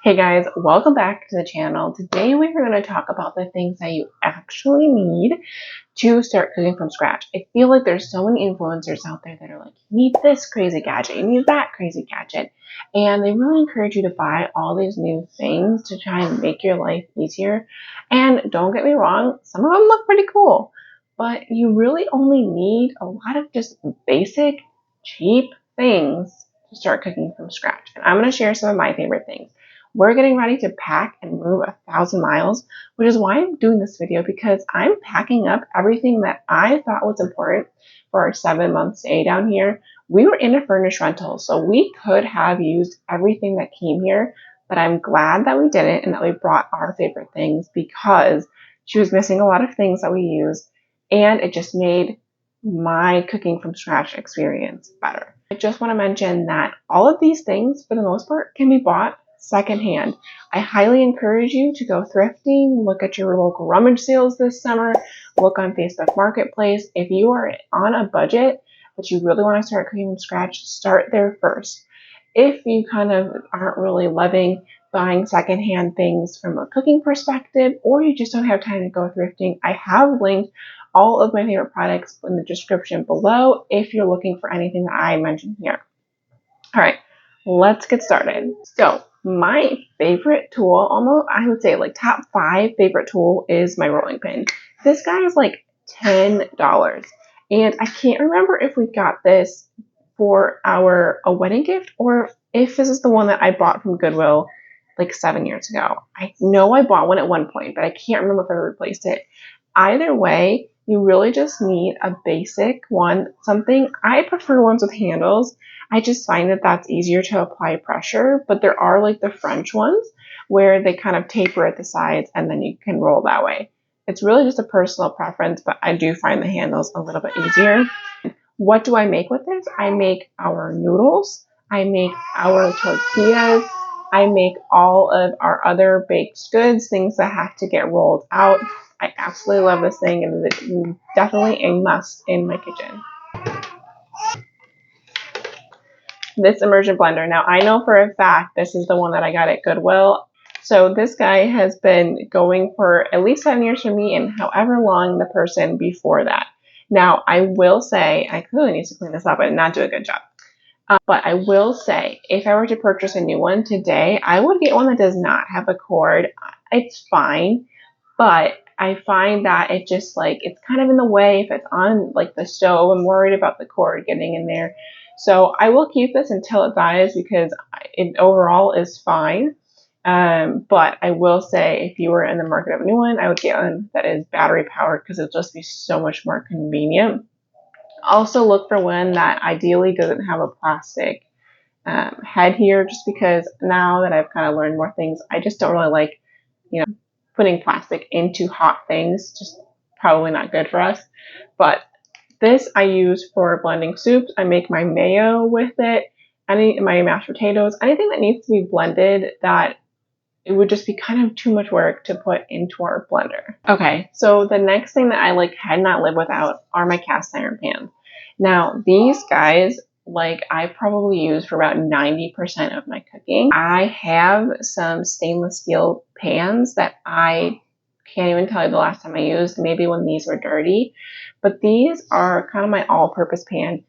Hey guys, welcome back to the channel. Today we're going to talk about the things that you actually need to start cooking from scratch. I feel like there's so many influencers out there that are like, you need this crazy gadget, you need that crazy gadget. And they really encourage you to buy all these new things to try and make your life easier. And don't get me wrong, some of them look pretty cool, but you really only need a lot of just basic, cheap things to start cooking from scratch. And I'm going to share some of my favorite things. We're getting ready to pack and move 1,000 miles, which is why I'm doing this video, because I'm packing up everything that I thought was important for our 7-month stay down here. We were in a furnished rental, so we could have used everything that came here, but I'm glad that we didn't and that we brought our favorite things, because she was missing a lot of things that we use, and it just made my cooking from scratch experience better. I just want to mention that all of these things, for the most part, can be bought secondhand. I highly encourage you to go thrifting, look at your local rummage sales this summer, look on Facebook Marketplace. If you are on a budget, but you really want to start cooking from scratch, start there first. If you kind of aren't really loving buying secondhand things from a cooking perspective, or you just don't have time to go thrifting, I have linked all of my favorite products in the description below if you're looking for anything that I mentioned here. All right, let's get started. So my favorite tool, almost I would say like top 5 favorite tool, is my rolling pin. This guy is like $10. And I can't remember if we got this for a wedding gift or if this is the one that I bought from Goodwill like 7 years ago. I know I bought one at one point, but I can't remember if I replaced it. Either way, you really just need a basic one, something. I prefer ones with handles. I just find that that's easier to apply pressure, but there are like the French ones where they kind of taper at the sides and then you can roll that way. It's really just a personal preference, but I do find the handles a little bit easier. What do I make with this? I make our noodles, I make our tortillas, I make all of our other baked goods, things that have to get rolled out. I absolutely love this thing, and it's definitely a must in my kitchen. This immersion blender. Now, I know for a fact this is the one that I got at Goodwill. So this guy has been going for at least 7 years for me, and however long the person before that. Now, I will say, I clearly need to clean this up and not do a good job. But I will say, if I were to purchase a new one today, I would get one that does not have a cord. It's fine, but I find that it just like, it's kind of in the way if it's on like the stove. I'm worried about the cord getting in there. So I will keep this until it dies because it overall is fine. But I will say, if you were in the market of a new one, I would get one that is battery powered because it'll just be so much more convenient. Also look for one that ideally doesn't have a plastic head here, just because now that I've kind of learned more things, I just don't really like, putting plastic into hot things. Just probably not good for us. But this I use for blending soups. I make my mayo with it, my mashed potatoes, anything that needs to be blended that it would just be kind of too much work to put into our blender. Okay, so the next thing that I cannot live without are my cast iron pans. Now, these guys, I probably use for about 90% of my cooking. I have some stainless steel pans that I can't even tell you the last time I used, maybe when these were dirty. But these are kind of my all-purpose pan.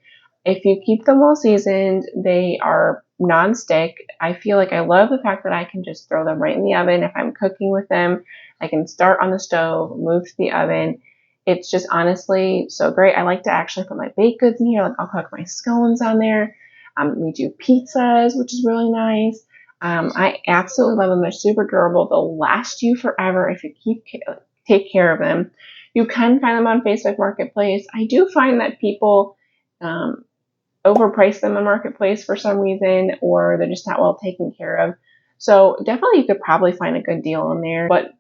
If you keep them well seasoned, they are non-stick. I feel like I love the fact that I can just throw them right in the oven. If I'm cooking with them, I can start on the stove, move to the oven. It's just honestly so great. I like to actually put my baked goods in here. I'll cook my scones on there. We do pizzas, which is really nice. I absolutely love them. They're super durable. They'll last you forever if you take care of them. You can find them on Facebook Marketplace. I do find that people overprice them in Marketplace for some reason, or they're just not well taken care of. So definitely you could probably find a good deal in there, but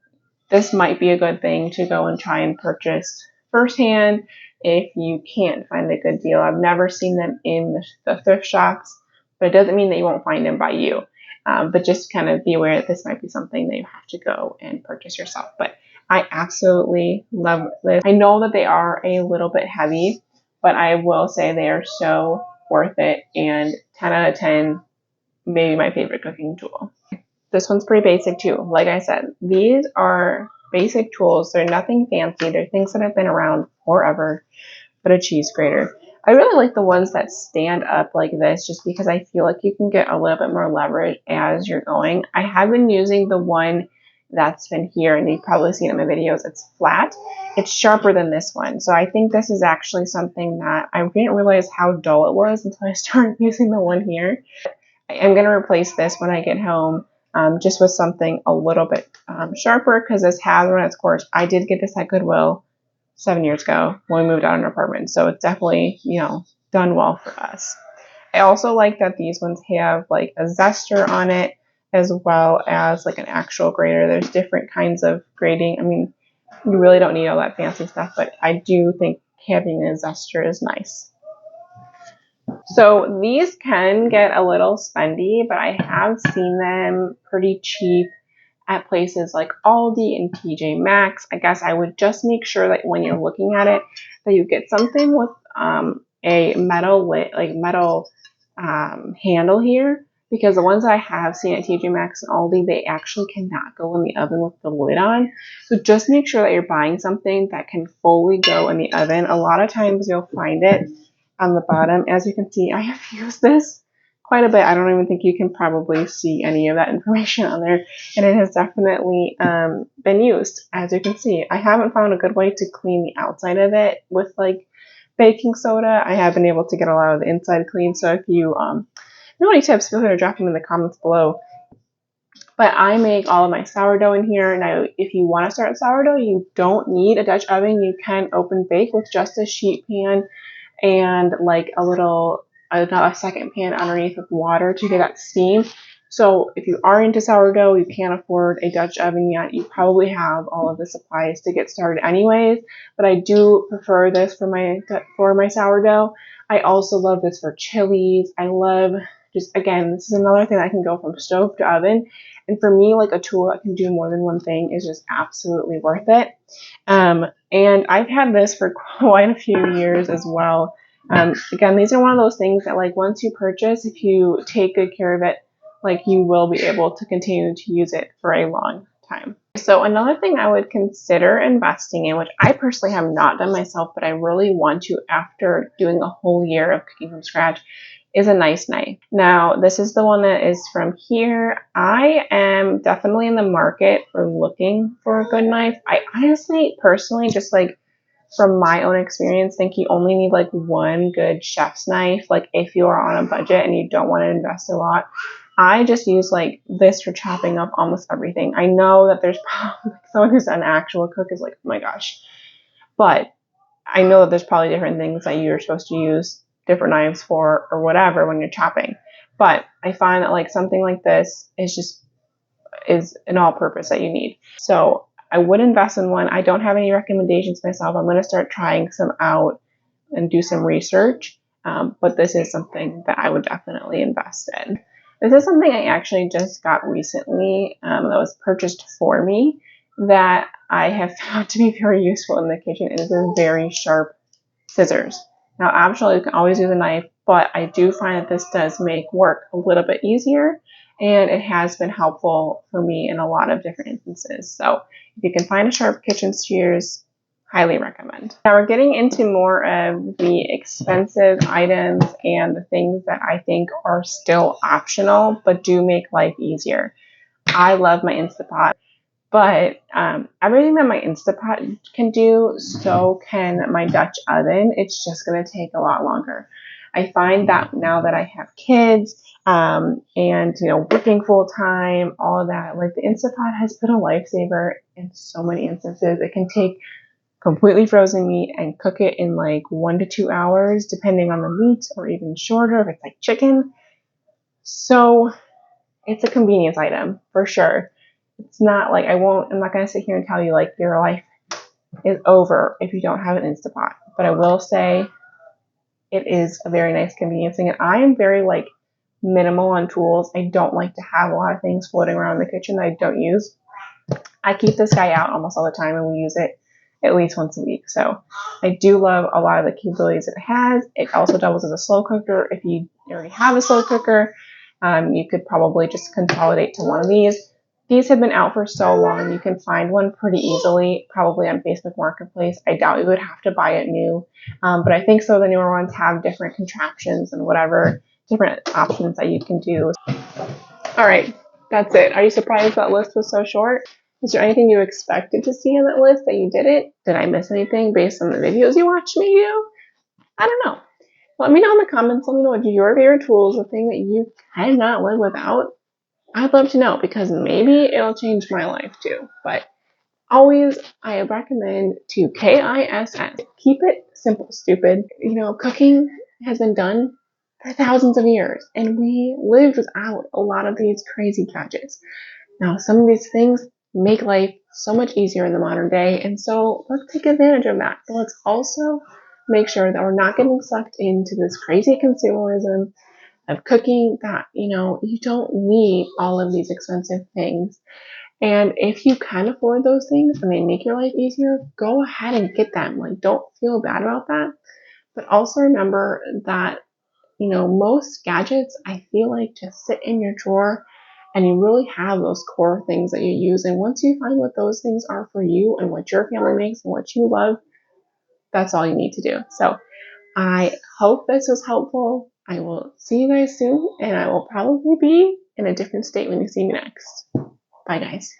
this might be a good thing to go and try and purchase firsthand if you can't find a good deal. I've never seen them in the thrift shops, but it doesn't mean that you won't find them by you. But just kind of be aware that this might be something that you have to go and purchase yourself. But I absolutely love this. I know that they are a little bit heavy, but I will say they are so worth it, and 10 out of 10, maybe my favorite cooking tool. This one's pretty basic too. Like I said, these are basic tools. They're nothing fancy. They're things that have been around forever, but a cheese grater. I really like the ones that stand up like this just because I feel like you can get a little bit more leverage as you're going. I have been using the one that's been here, and you've probably seen it in my videos. It's flat. It's sharper than this one. So I think this is actually something that I didn't realize how dull it was until I started using the one here. I'm going to replace this when I get home just with something a little bit sharper because this has run its course. I did get this at Goodwill 7 years ago when we moved out of an apartment. So it's definitely, you know, done well for us. I also like that these ones have like a zester on it as well as like an actual grater. There's different kinds of grating. I mean, you really don't need all that fancy stuff, but I do think having a zester is nice. So these can get a little spendy, but I have seen them pretty cheap at places like Aldi and TJ Maxx. I guess I would just make sure that when you're looking at it, that you get something with a metal handle here, because the ones I have seen at TJ Maxx and Aldi, they actually cannot go in the oven with the lid on. So just make sure that you're buying something that can fully go in the oven. A lot of times you'll find it on the bottom. As you can see, I have used this quite a bit. I don't even think you can probably see any of that information on there, and it has definitely been used. As you can see, I haven't found a good way to clean the outside of it with like baking soda. I have been able to get a lot of the inside clean. So if you know any tips, feel free to drop them in the comments below. But I make all of my sourdough in here. Now, if you want to start sourdough, you don't need a Dutch oven. You can open bake with just a sheet pan and like a second pan underneath with water to get that steam. So if you are into sourdough, you can't afford a Dutch oven yet, you probably have all of the supplies to get started anyways, but I do prefer this for my sourdough. I also love this for chilies. I love just, again, this is another thing that can go from stove to oven. And for me, like a tool that can do more than one thing is just absolutely worth it. And I've had this for quite a few years as well. Again, these are one of those things that like once you purchase, if you take good care of it, like you will be able to continue to use it for a long time. So another thing I would consider investing in, which I personally have not done myself, but I really want to after doing a whole year of cooking from scratch, is a nice knife. Now, this is the one that is from here. I am definitely in the market for looking for a good knife. I honestly, personally, just like from my own experience, think you only need like one good chef's knife. Like if you are on a budget and you don't want to invest a lot, I just use like this for chopping up almost everything. I know that there's probably someone who's an actual cook is like, oh my gosh, but I know that there's probably different things that you're supposed to use different knives for or whatever when you're chopping. But I find that like something like this is an all-purpose that you need. So I would invest in one. I don't have any recommendations myself. I'm going to start trying some out and do some research. But this is something that I would definitely invest in. This is something I actually just got recently that was purchased for me that I have found to be very useful in the kitchen. It is a very sharp scissors. Now, actually, you can always use a knife, but I do find that this does make work a little bit easier, and it has been helpful for me in a lot of different instances. So if you can find a sharp kitchen shears, highly recommend. Now we're getting into more of the expensive items and the things that I think are still optional, but do make life easier. I love my Instapot. But everything that my Instapot can do, so can my Dutch oven. It's just going to take a lot longer. I find that now that I have kids and, you know, working full time, all of that, like the Instapot has been a lifesaver in so many instances. It can take completely frozen meat and cook it in like 1 to 2 hours, depending on the meat, or even shorter if it's like chicken. So it's a convenience item for sure. It's not like I'm not going to sit here and tell you like your life is over if you don't have an Instapot. But I will say it is a very nice convenience thing. And I am very like minimal on tools. I don't like to have a lot of things floating around in the kitchen that I don't use. I keep this guy out almost all the time and we use it at least once a week. So I do love a lot of the capabilities it has. It also doubles as a slow cooker if you already have a slow cooker. you could probably just consolidate to one of these. These have been out for so long, you can find one pretty easily, probably on Facebook Marketplace. I doubt you would have to buy it new, but I think some of the newer ones have different contraptions and whatever, different options that you can do. All right, that's it. Are you surprised that list was so short? Is there anything you expected to see on that list that you didn't? Did I miss anything based on the videos you watched me do? I don't know. Let me know in the comments. Let me know what your favorite tool is, the thing that you cannot live without. I'd love to know because maybe it'll change my life too. But always, I recommend to KISS. Keep it simple, stupid. You know, cooking has been done for thousands of years, and we live without a lot of these crazy gadgets. Now, some of these things make life so much easier in the modern day, and so let's take advantage of that. But let's also make sure that we're not getting sucked into this crazy consumerism of cooking that, you don't need all of these expensive things. And if you can afford those things and they make your life easier, go ahead and get them. Like, don't feel bad about that. But also remember that, most gadgets, I feel like, just sit in your drawer and you really have those core things that you use. And once you find what those things are for you and what your family makes and what you love, that's all you need to do. So I hope this was helpful. I will see you guys soon, and I will probably be in a different state when you see me next. Bye, guys.